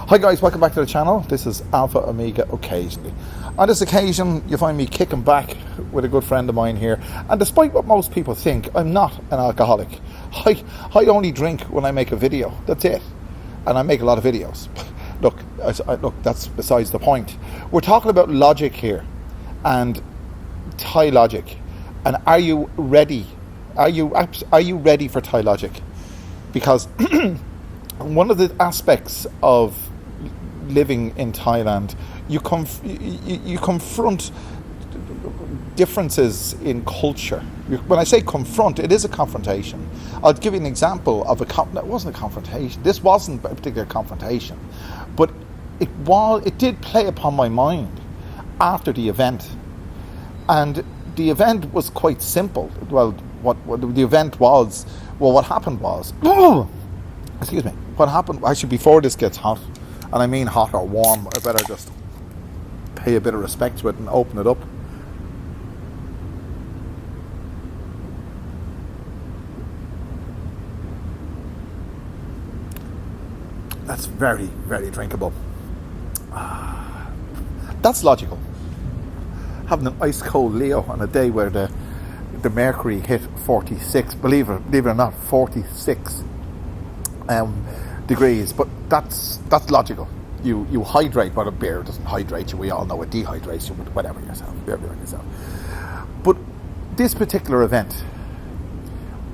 Hi guys, welcome back to the channel. This is Alpha Omega Occasionally. On this occasion, you find me kicking back with a good friend of mine here. And despite what most people think, I'm not an alcoholic. I only drink when I make a video. That's it. And I make a lot of videos. Look, that's besides the point. We're talking about logic here. And Thai logic. And are you ready? Are you ready for Thai logic? Because one of the aspects of living in Thailand, you confront differences in culture. When I say confront, it is a confrontation. I'll give you an example of it wasn't a confrontation. This wasn't a particular confrontation, but it did play upon my mind after the event. And the event was quite simple. Well, what the event was, what happened was, excuse me, what happened, actually before this gets hot, and I mean hot or warm, I better just pay a bit of respect to it and open it up. That's very, very drinkable. That's logical. Having an ice cold Leo on a day where the mercury hit 46, believe it or not, 46 degrees, but that's logical. You hydrate, but a beer doesn't hydrate you. We all know it dehydrates you, but whatever yourself. But this particular event,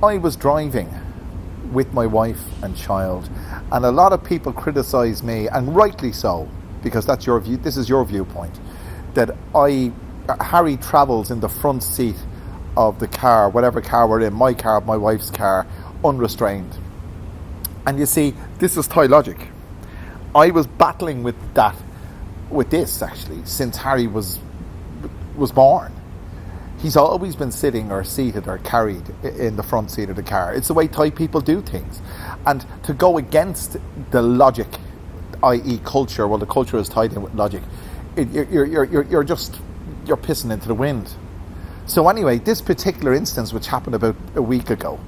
I was driving with my wife and child, and a lot of people criticize me, and rightly so, because that's your view. This is your viewpoint, that Harry travels in the front seat of the car, whatever car we're in, my car, my wife's car, unrestrained. And you see, this is Thai logic. I was battling with this actually, since Harry was born. He's always been sitting or seated or carried in the front seat of the car. It's the way Thai people do things. And to go against the logic, i.e. culture, well, the culture is tied in with logic, you're pissing into the wind. So anyway, this particular instance, which happened about a week ago,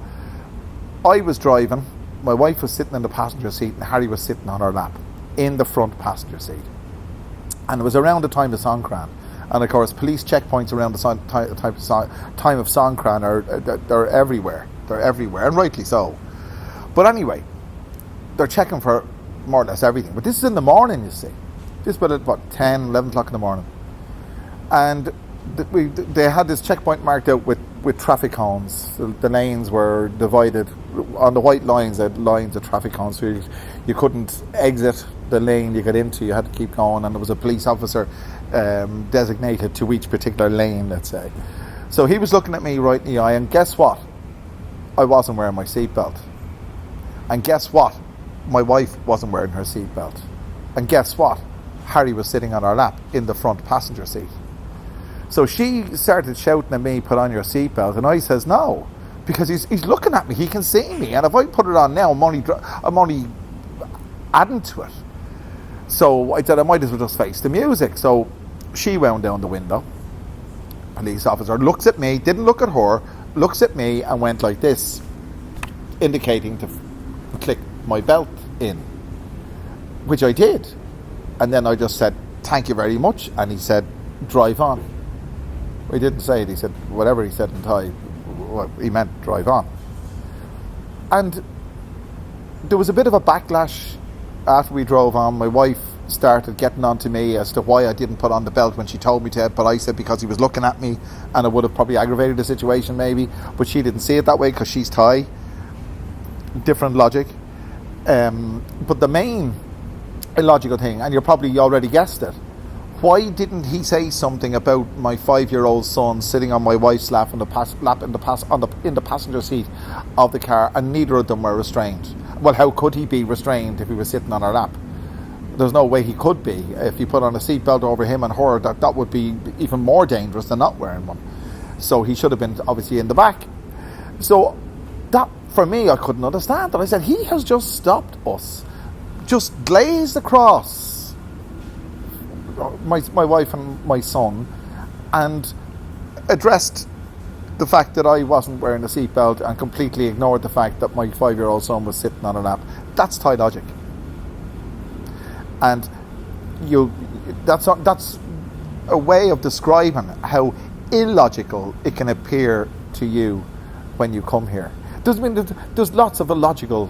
I was driving, my wife was sitting in the passenger seat and Harry was sitting on her lap in the front passenger seat. And it was around the time of Songkran. And of course, police checkpoints around the time of Songkran they're everywhere. They're everywhere, and rightly so. But anyway, they're checking for more or less everything. But this is in the morning, you see. This was at 10, 11 o'clock in the morning. And they had this checkpoint marked out with traffic cones. The lanes were divided on the white lines. They had lines of traffic cones, so you couldn't exit the lane you got into. You had to keep going, and there was a police officer designated to each particular lane, let's say. So he was looking at me right in the eye, and guess what? I wasn't wearing my seatbelt. And guess what? My wife wasn't wearing her seatbelt. And guess what? Harry was sitting on our lap in the front passenger seat. So she started shouting at me, "Put on your seatbelt," and I says no, because he's looking at me. He can see me, and if I put it on now, I'm only adding to it. So I said I might as well just face the music. So she wound down the window. Police officer looks at me, didn't look at her, looks at me and went like this, indicating to click my belt in, which I did. And then I just said, "Thank you very much," and he said, "Drive on." He didn't say it, he said whatever he said in Thai, well, he meant drive on. And there was a bit of a backlash after we drove on. My wife started getting on to me as to why I didn't put on the belt when she told me to, but I said because he was looking at me and it would have probably aggravated the situation maybe, but she didn't see it that way because she's Thai. Different logic. But the main illogical thing, and you probably already guessed it, why didn't he say something about my 5-year-old son sitting on my wife's lap in the passenger seat of the car, and neither of them were restrained? Well, how could he be restrained if he was sitting on her lap? There's no way he could be. If you put on a seatbelt over him and her, that would be even more dangerous than not wearing one. So he should have been obviously in the back. So that, for me, I couldn't understand that. I said, he has just stopped us, just glazed across my wife and my son, and addressed the fact that I wasn't wearing a seatbelt and completely ignored the fact that my 5-year-old son was sitting on a lap. That's Thai logic. And that's a way of describing how illogical it can appear to you when you come here. Doesn't mean that there's lots of illogical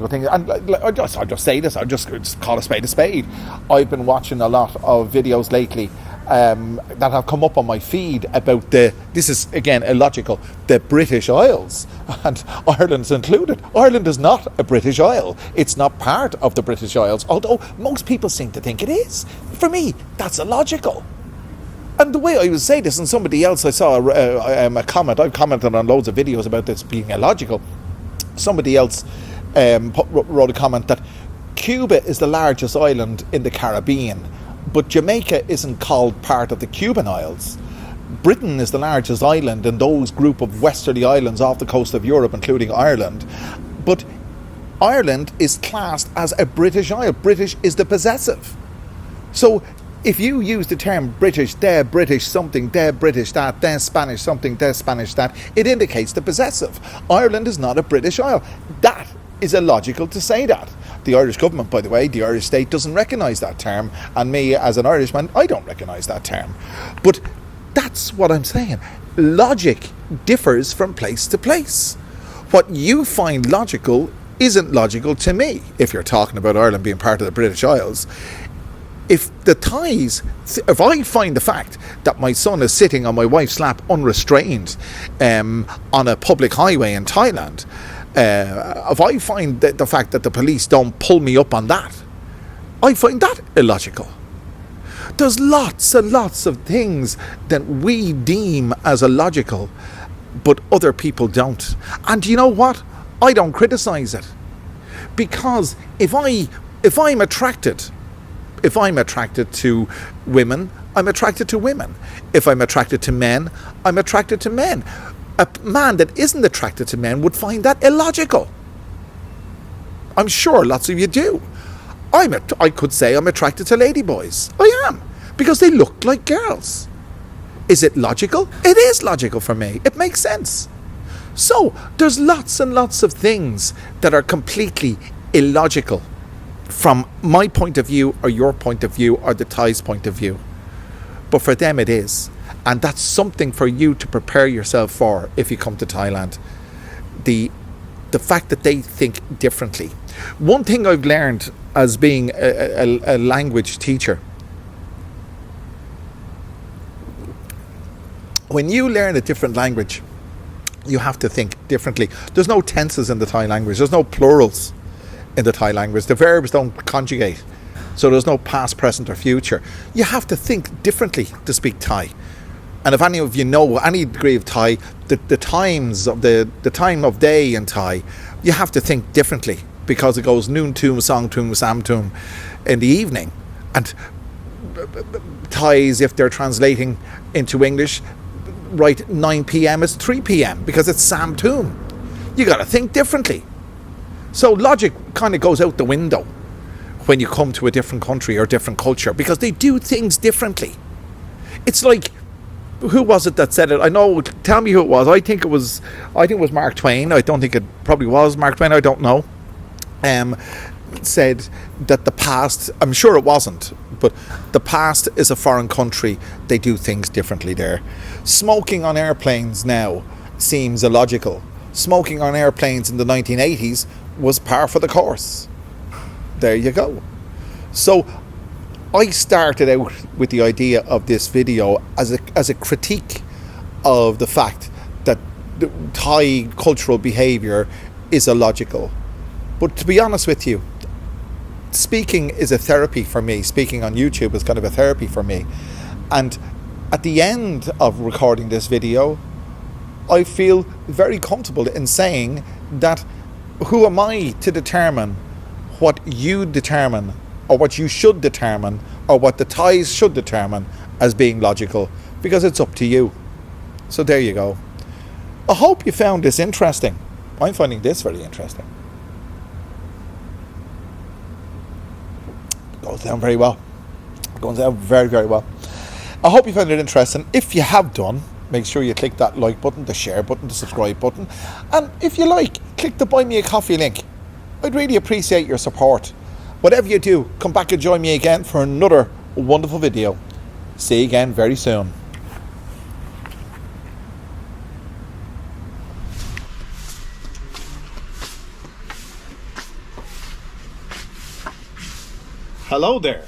things. And I'll just say this. I'll just call a spade a spade. I've been watching a lot of videos lately that have come up on my feed about this is again illogical, the British Isles, and Ireland's included. Ireland is not a British Isle. It's not part of the British Isles, although most people seem to think it is. For me, that's illogical. And the way I would say this, and somebody else, I saw a comment, I've commented on loads of videos about this being illogical. Somebody else wrote a comment that Cuba is the largest island in the Caribbean, but Jamaica isn't called part of the Cuban Isles. Britain is the largest island in those group of westerly islands off the coast of Europe, including Ireland. But Ireland is classed as a British Isle. British is the possessive. So if you use the term British, they're British something, they're British that, they're Spanish something, they're Spanish that, it indicates the possessive. Ireland is not a British Isle. That is illogical to say that. The Irish government, by the way, the Irish state doesn't recognise that term, and me as an Irishman, I don't recognise that term. But that's what I'm saying. Logic differs from place to place. What you find logical isn't logical to me, if you're talking about Ireland being part of the British Isles. If the Thais, if I find the fact that my son is sitting on my wife's lap unrestrained on a public highway in Thailand, if I find the fact that the police don't pull me up on that, I find that illogical. There's lots and lots of things that we deem as illogical, but other people don't. And you know what? I don't criticise it. Because if I'm attracted to women, I'm attracted to women. If I'm attracted to men, I'm attracted to men. A man that isn't attracted to men would find that illogical. I'm sure lots of you do. I could say I'm attracted to ladyboys. I am. Because they look like girls. Is it logical? It is logical for me. It makes sense. So, there's lots and lots of things that are completely illogical from my point of view, or your point of view, or the Thais' point of view. But for them it is. And that's something for you to prepare yourself for if you come to Thailand. The fact that they think differently. One thing I've learned as being a language teacher, when you learn a different language, you have to think differently. There's no tenses in the Thai language. There's no plurals in the Thai language. The verbs don't conjugate. So there's no past, present or future. You have to think differently to speak Thai. And if any of you know any degree of Thai, the times of the time of day in Thai, you have to think differently, because it goes noon tum, song tum, sam tum in the evening. And Thais, if they're translating into English, write 9 p.m. is 3 p.m. because it's sam tum. You got to think differently. So logic kind of goes out the window when you come to a different country or different culture, because they do things differently. It's like, who was it that said it? I know, tell me who it was. I think it was Mark Twain. I don't think it probably was Mark Twain. I don't know. Said that the past, I'm sure it wasn't, but the past is a foreign country. They do things differently there. Smoking on airplanes now seems illogical. Smoking on airplanes in the 1980s was par for the course. There you go. So I started out with the idea of this video as a critique of the fact that the Thai cultural behaviour is illogical. But to be honest with you, speaking is a therapy for me. Speaking on YouTube is kind of a therapy for me. And at the end of recording this video, I feel very comfortable in saying that who am I to determine what you determine, or what you should determine, or what the Thais should determine as being logical, because it's up to you. So there you go. I hope you found this interesting. I'm finding this very interesting. Goes down very well. Goes down very, very well. I hope you found it interesting. If you have done, make sure you click that like button, the share button, the subscribe button. And if you like, click the Buy Me a Coffee link. I'd really appreciate your support. Whatever you do, come back and join me again for another wonderful video. See you again very soon. Hello there.